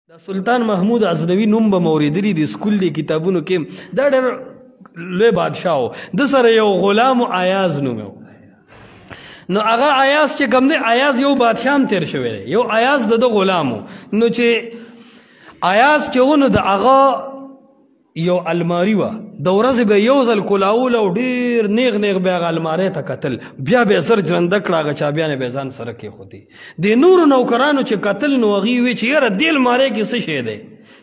دا سلطان محمود غزنوي نوم به موریدلی د سکول دی کتابونو کې دا ډېر لوی بادشاه و د سره یو غلام ایاز نوم و نو هغه ایاز چې کوم دی ایاز یو بادشاه هم تیر شوی دی یو ایاز د غلام و نو چې ایاز چې و نو د هغه یو الماری وه د ورځې به یو ځل کلاول او ډېر نیغ نیغ به هغه المارۍ ته کتل بیا به یې زر جرنده کړه هغه چابیانې به یې ځان سره کېښودې د نورو نوکرانو چې کتل نو هغوی وی چې یاره دې المارۍ کې څه شی دی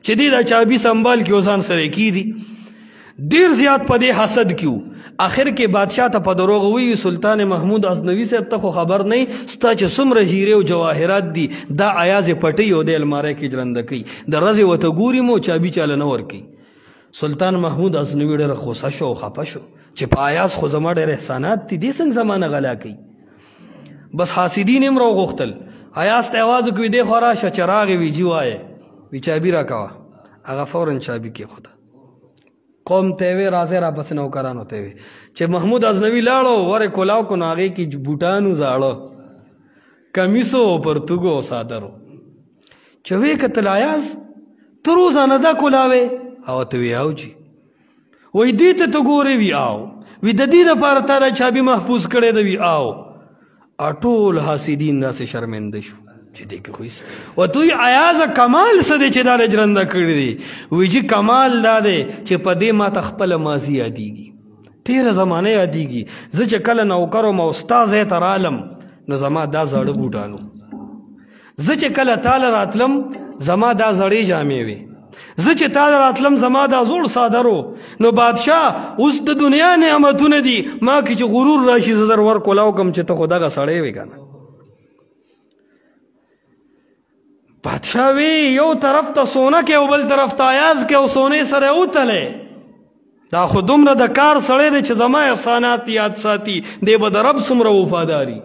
چې دې دا چابي سنبال کړي او ځان سره یې کېږدي ډېر زیات په دې حسد کې و آخر کې بادشاه ته په دروغ ووایي سلطان محمود غزنوي صاحب ته خو خبر نه ستا چې څومره هیرې او جواهرات دي دا ایاز یې پټوي او د المارۍ کې جرنده کوي د ورځې ورته ګوري مو چابي چاله نه ورکوي سلطان محمود غزنوي ډېره غوسه شو او خفه شو چې په ایاز خو زما ډېر احسانات دي دې څنګه زما نه غلا کوي بس حاسدین یې هم راوغوښتل ایاز ته یې اواز وکړي دې خوا راشه چې راغې وي جي وایې وي چابي راکوه هغه فورا چابي کېښوده قوم ته یې وې راځئ راپسې نوکرانو ته یې وې چې محمود غزنوي لاړو ورې کولاو کو نو هغې کې بوټانو زاړه کمیسو او پرتوګو او څادرو چې ویې کتل ایاز ته روزانه دا کولاوې او ته وی او جی وای دې ته ته ګورې وي او وي د دې دپاره تا دا چابي محفوظ کړی ده وي او ټول حاسدین داسې شرمنده شو چې دې کې خو ورته وایي ایازه کمال څه دی چې دا رجرنده کړي دي وایي جي کمال دا دی چې په دې ماته خپله ماضي یادېږي تېره زمانه یادېږي زه چې کله نوکر وم او ستا ځای ته رالم نو زما دا زاړه بوټانو زه چې کله تاله راتلم زما دا زړې جامې وې زه چې تا راتلم زما دا زوړ څادرو نو بادشاه اوس د دنیا نعمتونه دي ما کې چې غرور راشي زه زر ورکولاو کړم چې ته خو دغه سړی وې که نه بادشاه وی یو طرف ته سونه کې او بل طرف ته ایاز کې او سونې سره یې وتلی دا خو دومره د کار سړی دی چې زما احسانات یاد ساتي دی به د رب څومره وفاداري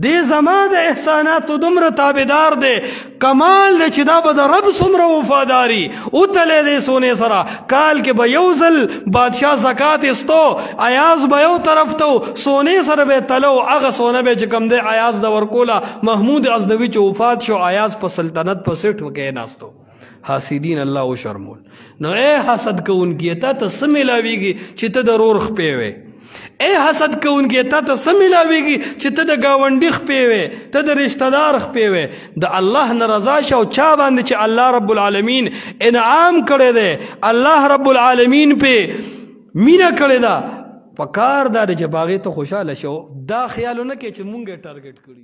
دی زما د احساناتو دومره تابعدار دی کمال دی چې دا به د رب څومره وفاداري وتلی دی سونې سره کال کې به یو ځل بادشاه زکات ایستو ایاز به یو طرف ته سونې سره به یې تلو هغه سونه به چې کوم دی ایاز د ورکوله محمود غزنوي چې وفات شو ایاز په سلطنت په سیټ کېناستو حاسدین الله وشرمول نو ای حسد کوونکي تا ته څه میلاویږي چې ته د رور خپې وې اے حسد کوونکی تا ته څه میلاویږي چې ته د ګاونډي خپې وې ته د رشته دار خپې وې د الله نه رضا شه او چا باندې چې الله رب العالمین انعام کړی دی الله رب العالمین پې مینه کړې ده پکار دا دی چې په هغې ته خوشحاله شو دا خیال ونه کې چې مونږ یې ټارګټ کړي